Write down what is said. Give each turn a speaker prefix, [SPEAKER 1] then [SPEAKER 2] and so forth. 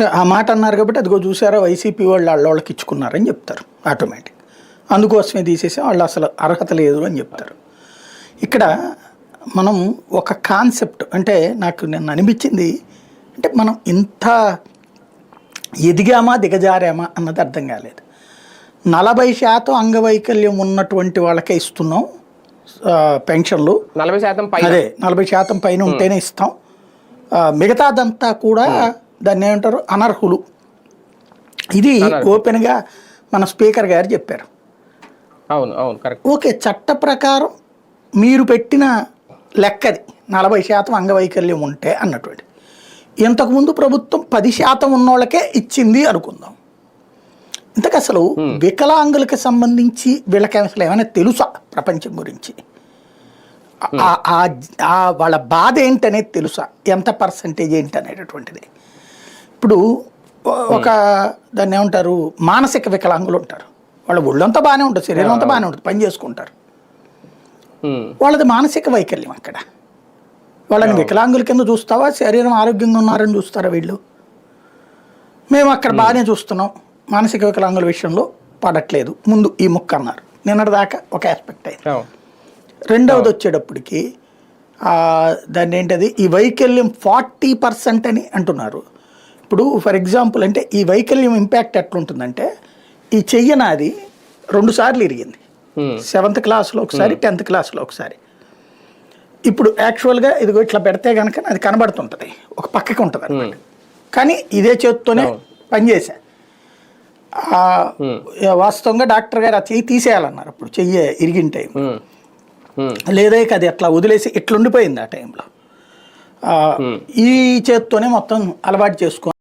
[SPEAKER 1] అంటే ఆ మాట అన్నారు కాబట్టి అదిగో చూసారా వైసీపీ వాళ్ళు వాళ్ళకి ఇచ్చుకున్నారని చెప్తారు ఆటోమేటిక్. అందుకోసమే తీసేసి వాళ్ళు అసలు అర్హత లేదు అని చెప్తారు. ఇక్కడ మనం ఒక కాన్సెప్ట్ అంటే నాకు నిన్న అనిపించింది, అంటే మనం ఇంత ఎదిగామా దిగజారామా అన్నది అర్థం కాలేదు. 40% అంగవైకల్యం ఉన్నటువంటి వాళ్ళకే ఇస్తున్నాం పెన్షన్లు.
[SPEAKER 2] 40%
[SPEAKER 1] అదే 40% పైన ఉంటేనే ఇస్తాం. మిగతాదంతా కూడా దాన్ని ఏమంటారు అనర్హులు. ఇది ఓపెన్గా మన స్పీకర్ గారు చెప్పారు.
[SPEAKER 2] అవును అవును కరెక్ట్.
[SPEAKER 1] ఓకే, చట్ట ప్రకారం మీరు పెట్టిన లెక్కది 40% అంగవైకల్యం ఉంటే అన్నటువంటి. ఇంతకుముందు ప్రభుత్వం 10% ఉన్నోళ్ళకే ఇచ్చింది అనుకుందాం. ఇంతకు అసలు వికలాంగులకు సంబంధించి వీళ్ళకి అసలు ఏమైనా తెలుసా ప్రపంచం గురించి? వాళ్ళ బాధ ఏంటనేది తెలుసా? ఎంత పర్సంటేజ్ ఏంటి అనేటటువంటిది. ఇప్పుడు ఒక దాన్ని ఏమంటారు మానసిక వికలాంగులు ఉంటారు. వాళ్ళ ఒళ్ళంతా బాగానే ఉంటుంది, శరీరం అంతా బాగానే ఉంటుంది, పని చేసుకుంటారు. వాళ్ళది మానసిక వైకల్యం. అక్కడ వాళ్ళని వికలాంగుల కింద చూస్తావా, శరీరం ఆరోగ్యంగా ఉన్నారని చూస్తారా వీళ్ళు? మేము అక్కడ బాగానే చూస్తున్నాం, మానసిక వికలాంగుల విషయంలో పడట్లేదు ముందు ఈ ముక్క అన్నారు. నిన్నటిదాకా ఒక ఆస్పెక్ట్ అయింది. రెండవది వచ్చేటప్పటికి దాన్ని ఏంటది ఈ వైకల్యం 40% అని అంటున్నారు. ఇప్పుడు ఫర్ ఎగ్జాంపుల్ అంటే ఈ వైకల్యం ఇంపాక్ట్ ఎట్లుంటుందంటే, ఈ చెయ్యనాది 2 సార్లు ఇరిగింది. 7th క్లాస్లో ఒకసారి, 10th క్లాస్లో ఒకసారి. ఇప్పుడు యాక్చువల్గా ఇదిగో ఇట్లా పెడితే కనుక అది కనబడుతుంటుంది, ఒక పక్కకి ఉంటుంది అనమాట. కానీ ఇదే చేత్తోనే పనిచేసా. వాస్తవంగా డాక్టర్ గారు ఆ చెయ్యి తీసేయాలన్నారు అప్పుడు, చెయ్యి ఇరిగిన టైం. లేదా అది అట్లా వదిలేసి ఇట్లా ఉండిపోయింది ఆ టైంలో. ఈ చేత్తోనే మొత్తం అలవాటు చేసుకో